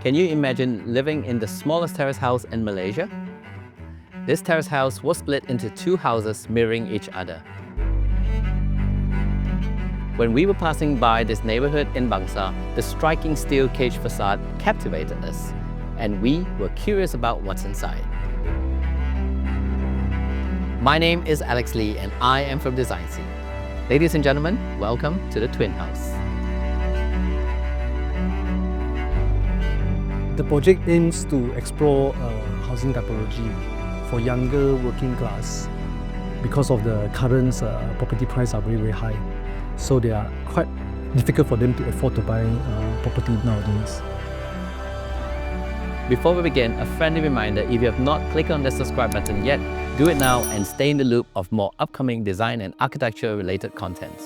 Can you imagine living in the smallest terrace house in Malaysia? This terrace house was split into two houses mirroring each other. When we were passing by this neighborhood in Bangsar, the striking steel cage facade captivated us, and we were curious about what's inside. My name is Alex Lee and I am from Design Scene. Ladies and gentlemen, welcome to the Twin House. The project aims to explore housing typology for younger working class because of the current property prices are very high. So they are quite difficult for them to afford to buy property nowadays. Before we begin, a friendly reminder, if you have not clicked on the subscribe button yet, do it now and stay in the loop of more upcoming design and architecture related contents.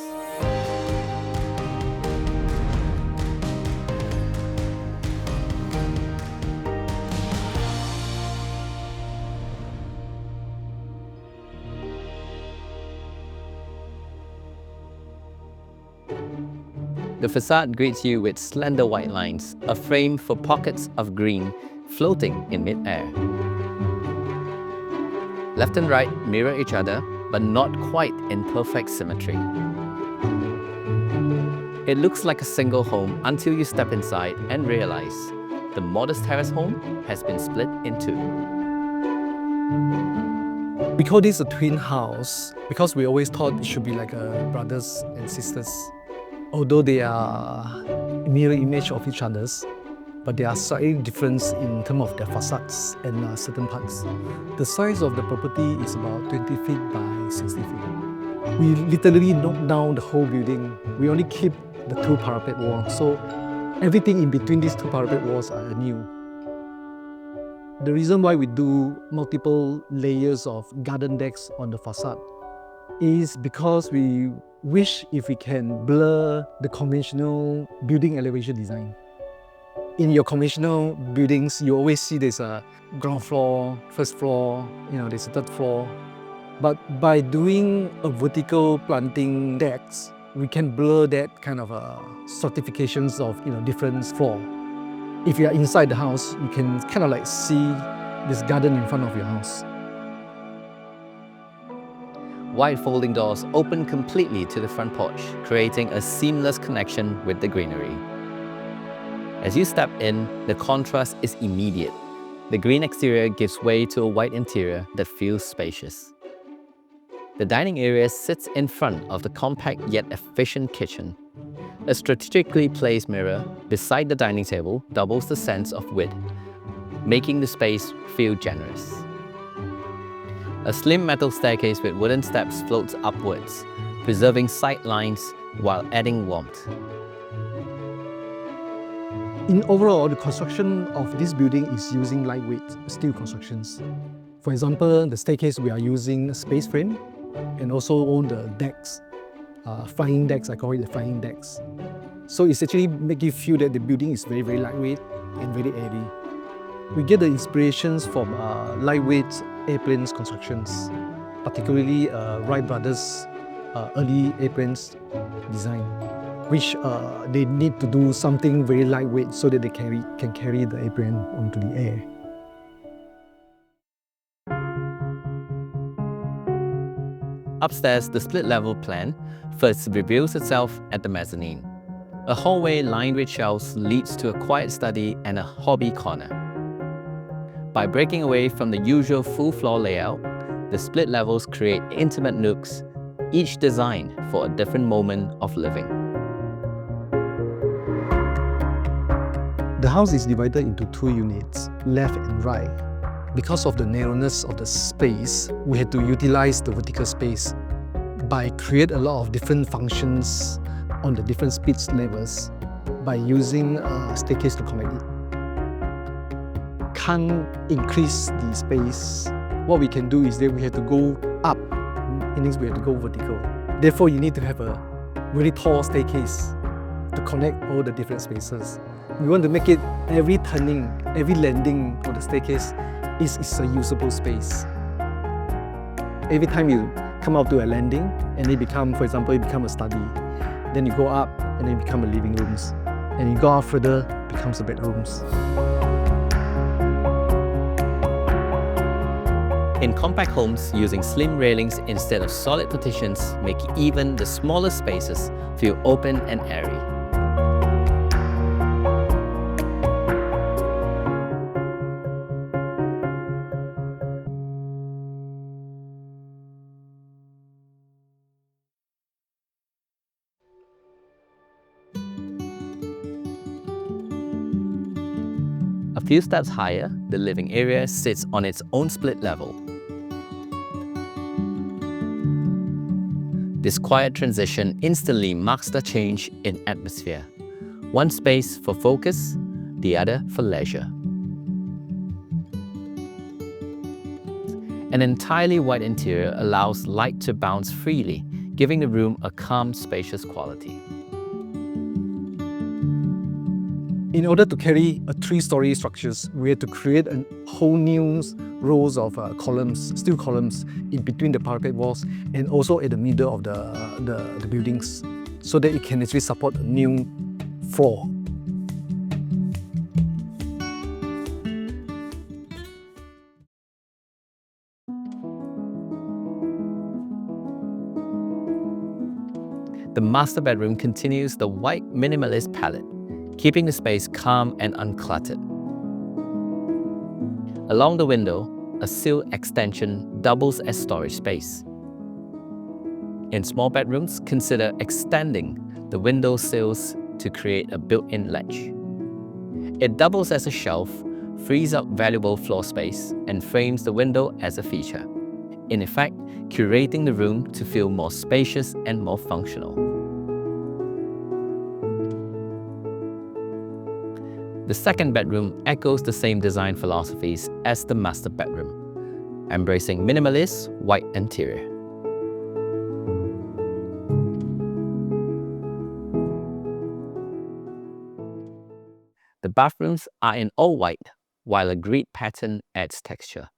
The facade greets you with slender white lines, a frame for pockets of green floating in mid-air. Left and right mirror each other, but not quite in perfect symmetry. It looks like a single home until you step inside and realize the modest terrace home has been split in two. We call this a twin house because we always thought it should be like brothers and sisters. Although they are mirror image of each other's, but they are slightly different in terms of their facades and certain parts. The size of the property is about 20 feet by 60 feet. We literally knocked down the whole building. We only keep the two parapet walls, so everything in between these two parapet walls are new. The reason why we do multiple layers of garden decks on the facade is because we wish if we can blur the conventional building elevation design. In your conventional buildings, you always see there's a ground floor, first floor, there's a third floor. But by doing a vertical planting decks, we can blur that kind of stratifications of different floor. If you are inside the house, you can kind of like see this garden in front of your house. Wide folding doors open completely to the front porch, creating a seamless connection with the greenery. As you step in, the contrast is immediate. The green exterior gives way to a white interior that feels spacious. The dining area sits in front of the compact yet efficient kitchen. A strategically placed mirror beside the dining table doubles the sense of width, making the space feel generous. A slim metal staircase with wooden steps floats upwards, preserving sight lines while adding warmth. In overall, the construction of this building is using lightweight steel constructions. For example, the staircase we are using a space frame, and also on the decks, flying decks, I call it the flying decks. So it's actually make you feel that the building is very lightweight and very airy. We get the inspirations from lightweight airplanes constructions, particularly Wright Brothers early airplanes design, which they need to do something very lightweight so that they can carry the airplane onto the air. Upstairs, the split-level plan first reveals itself at the mezzanine. A hallway lined with shelves leads to a quiet study and a hobby corner. By breaking away from the usual full-floor layout, the split levels create intimate nooks, each designed for a different moment of living. The house is divided into two units, left and right. Because of the narrowness of the space, we had to utilize the vertical space by create a lot of different functions on the different speed levels by using a staircase to connect it. Can't increase the space. What we can do is that we have to go up, meaning we have to go vertical. Therefore, you need to have a really tall staircase to connect all the different spaces. We want to make it every turning, every landing of the staircase is a usable space. Every time you come out to a landing and it become, for example, it become a study. Then you go up and it become a living rooms. And you go out further, become becomes the bedrooms. In compact homes, using slim railings instead of solid partitions make even the smallest spaces feel open and airy. A few steps higher, the living area sits on its own split level. This quiet transition instantly marks the change in atmosphere. One space for focus, the other for leisure. An entirely white interior allows light to bounce freely, giving the room a calm, spacious quality. In order to carry a 3-story structures, we had to create a whole new rows of columns, steel columns, in between the parapet walls and also at the middle of the buildings, so that it can actually support a new floor. The master bedroom continues the white minimalist palette, keeping the space calm and uncluttered. Along the window, a sill extension doubles as storage space. In small bedrooms, consider extending the window sills to create a built-in ledge. It doubles as a shelf, frees up valuable floor space, and frames the window as a feature. In effect, curating the room to feel more spacious and more functional. The second bedroom echoes the same design philosophies as the master bedroom, embracing minimalist white interior. The bathrooms are in all white, while a grid pattern adds texture.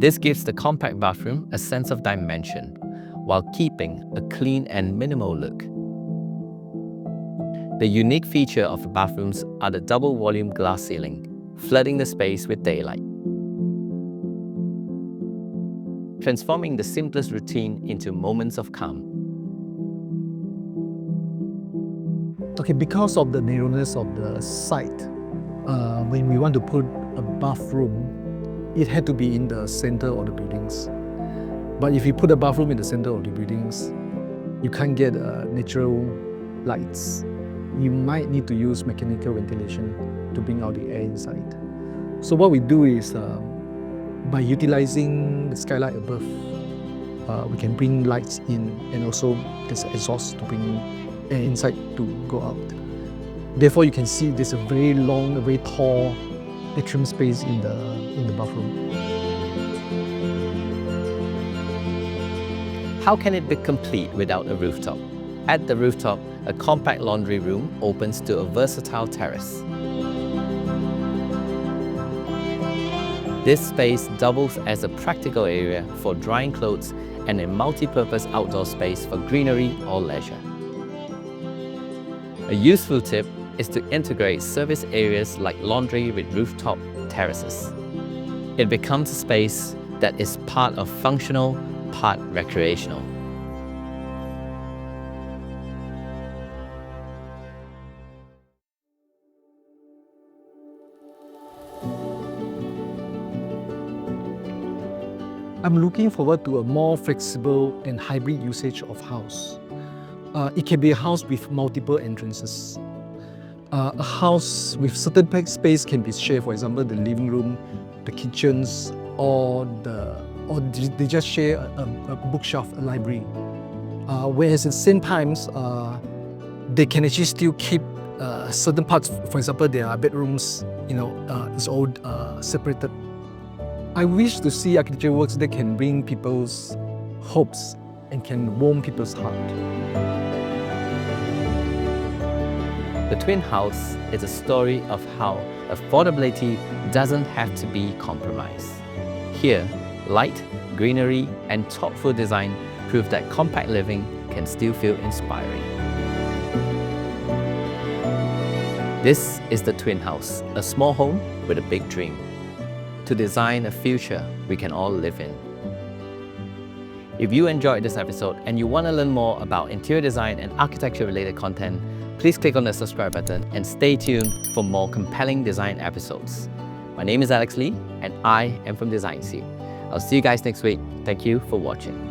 This gives the compact bathroom a sense of dimension, while keeping a clean and minimal look. The unique feature of the bathrooms are the double volume glass ceiling, flooding the space with daylight, transforming the simplest routine into moments of calm. Okay, because of the narrowness of the site, when we want to put a bathroom, it had to be in the center of the buildings. But if you put a bathroom in the center of the buildings, you can't get natural lights. You might need to use mechanical ventilation to bring out the air inside. So what we do is, by utilizing the skylight above, we can bring lights in, and also there's exhaust to bring air inside to go out. Therefore, you can see there's a very long, a very tall atrium space in the bathroom. How can it be complete without a rooftop? At the rooftop, a compact laundry room opens to a versatile terrace. This space doubles as a practical area for drying clothes and a multi-purpose outdoor space for greenery or leisure. A useful tip is to integrate service areas like laundry with rooftop terraces. It becomes a space that is part of functional, part recreational. I'm looking forward to a more flexible and hybrid usage of house. It can be a house with multiple entrances. A house with certain space can be shared, for example, the living room, the kitchens, or they just share a bookshelf, a library. Whereas at the same times, they can actually still keep certain parts. For example, there are bedrooms, it's all separated. I wish to see architecture works that can bring people's hopes and can warm people's heart. The Twin House is a story of how affordability doesn't have to be compromised. Here, light, greenery, and thoughtful design prove that compact living can still feel inspiring. This is the Twin House, a small home with a big dream, to design a future we can all live in. If you enjoyed this episode and you want to learn more about interior design and architecture related content, please click on the subscribe button and stay tuned for more compelling design episodes. My name is Alex Lee and I am from Design Seed. I'll see you guys next week. Thank you for watching.